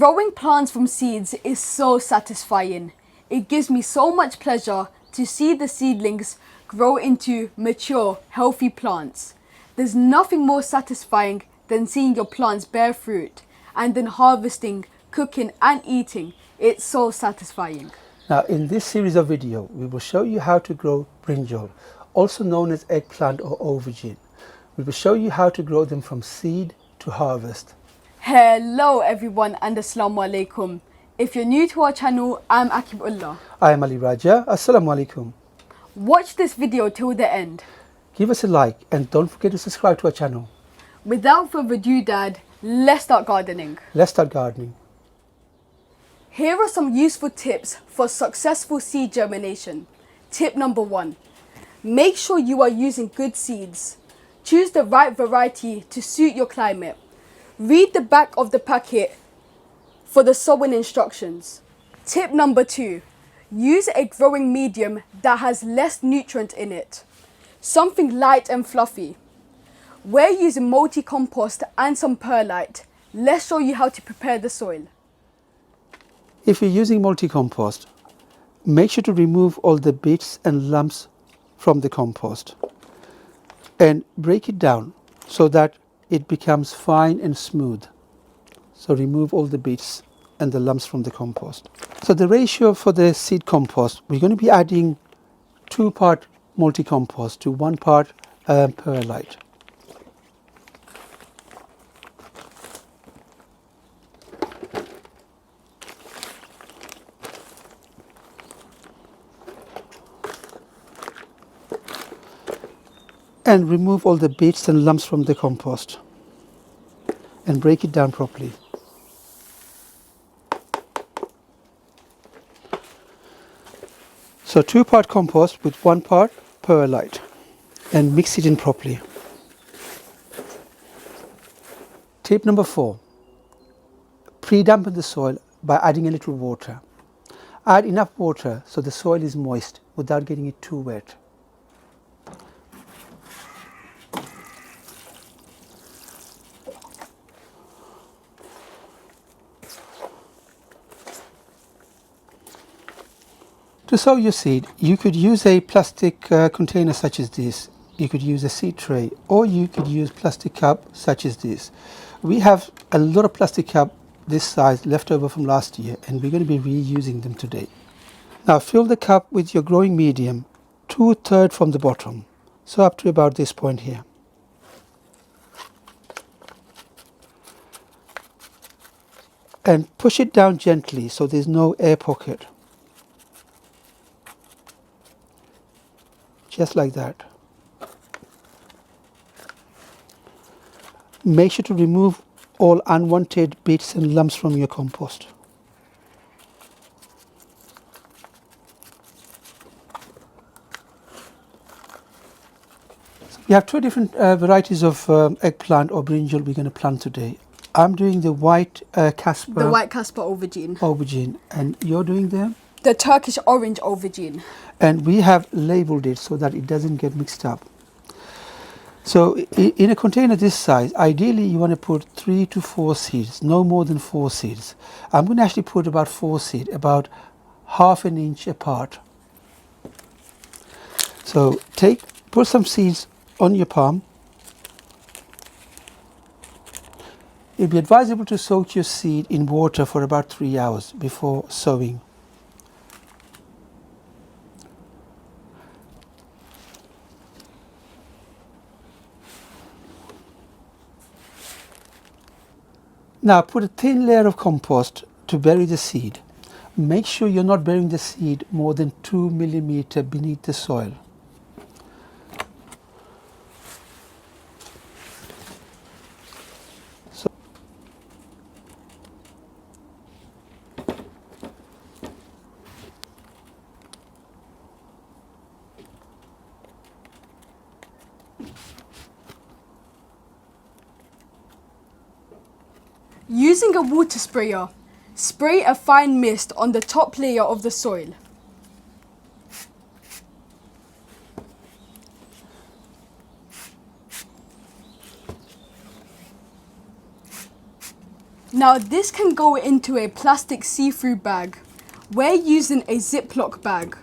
Growing plants from seeds is so satisfying. It gives me so much pleasure to see the seedlings grow into mature, healthy plants. There's nothing more satisfying than seeing your plants bear fruit and then harvesting, cooking and eating. It's so satisfying. Now in this series of video, we will show you how to grow brinjal, also known as eggplant or aubergine. We will show you how to grow them from seed to harvest. Hello everyone and Assalamu alaikum. If you're new to our channel, I'm Akibullah. I am Ali Raja. Assalamu alaikum. Watch this video till the end. Give us a like and don't forget to subscribe to our channel. Without further ado, Dad, let's start gardening. Let's start gardening. Here are some useful tips for successful seed germination. Tip number 1. Make sure you are using good seeds. Choose the right variety to suit your climate. Read the back of the packet for the sowing instructions. Tip number 2. Use a growing medium that has less nutrient in it. Something light and fluffy. We're using multi-compost and some perlite. Let's show you how to prepare the soil. If you're using multi-compost, make sure to remove all the bits and lumps from the compost and break it down so that it becomes fine and smooth. So remove all the bits and the lumps from the compost. So the ratio for the seed compost, we're going to be adding 2 part multi-compost to 1 part perlite. And remove all the bits and lumps from the compost and break it down properly. So 2 part compost with 1 part perlite and mix it in properly. Tip number 4. Pre-dampen the soil by adding a little water. Add enough water so the soil is moist without getting it too wet. To sow your seed, you could use a plastic container such as this. You could use a seed tray, or you could use plastic cup such as this. We have a lot of plastic cup this size left over from last year, and we're going to be reusing them today. Now fill the cup with your growing medium, 2/3 from the bottom, so up to about this point here. And push it down gently so there's no air pocket. Just like that. Make sure to remove all unwanted bits and lumps from your compost. So we have 2 different varieties of eggplant or brinjal we're going to plant today. I'm doing the white Casper. The white Casper aubergine. Aubergine, and you're doing the Turkish orange aubergine. And we have labeled it so that it doesn't get mixed up. So in a container this size, ideally you want to put 3 to 4 seeds, no more than 4 seeds. I'm going to actually put about 4 seeds, about 1/2 inch apart. So put some seeds on your palm. It'd be advisable to soak your seed in water for about 3 hours before sowing. Now put a thin layer of compost to bury the seed. Make sure you're not burying the seed more than 2 millimeters beneath the soil. Using a water sprayer, spray a fine mist on the top layer of the soil. Now this can go into a plastic see-through bag. We're using a Ziploc bag,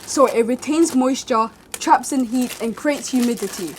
so it retains moisture, traps in heat and creates humidity.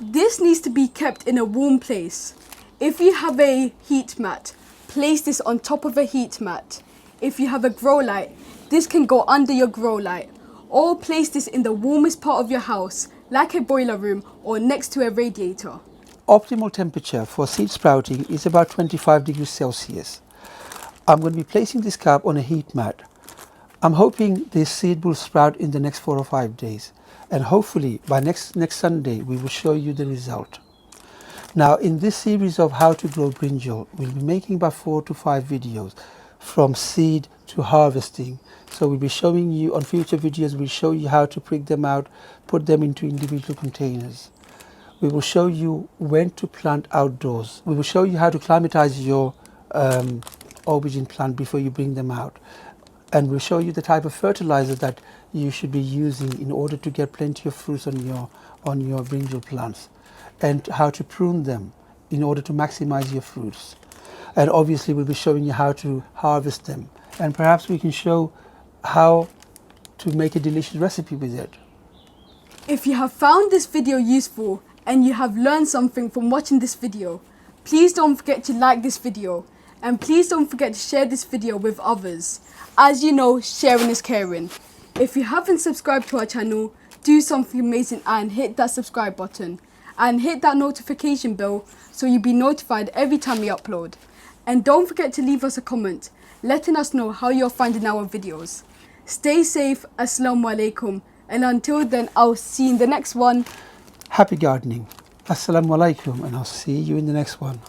This needs to be kept in a warm place. If you have a heat mat, place this on top of a heat mat. If you have a grow light, this can go under your grow light. Or place this in the warmest part of your house, like a boiler room or next to a radiator. Optimal temperature for seed sprouting is about 25 degrees Celsius. I'm going to be placing this cap on a heat mat. I'm hoping this seed will sprout in the next 4 or 5 days. And hopefully by next Sunday we will show you the result. Now in this series of how to grow brinjal, we'll be making about 4 to 5 videos from seed to harvesting. So we'll be showing you on future videos, we'll show you how to prick them out, put them into individual containers. We will show you when to plant outdoors. We will show you how to climatize your aubergine plant before you bring them out. And we'll show you the type of fertilizer that you should be using in order to get plenty of fruits on your brinjal plants, and how to prune them in order to maximize your fruits. And obviously we'll be showing you how to harvest them, and perhaps we can show how to make a delicious recipe with it. If you have found this video useful and you have learned something from watching this video, please don't forget to like this video, and please don't forget to share this video with others. As you know, sharing is caring. If you haven't subscribed to our channel, do something amazing and hit that subscribe button. And hit that notification bell so you'll be notified every time we upload. And don't forget to leave us a comment, letting us know how you're finding our videos. Stay safe, Assalamu alaikum. And until then, I'll see you in the next one. Happy gardening. Assalamu alaikum, and I'll see you in the next one.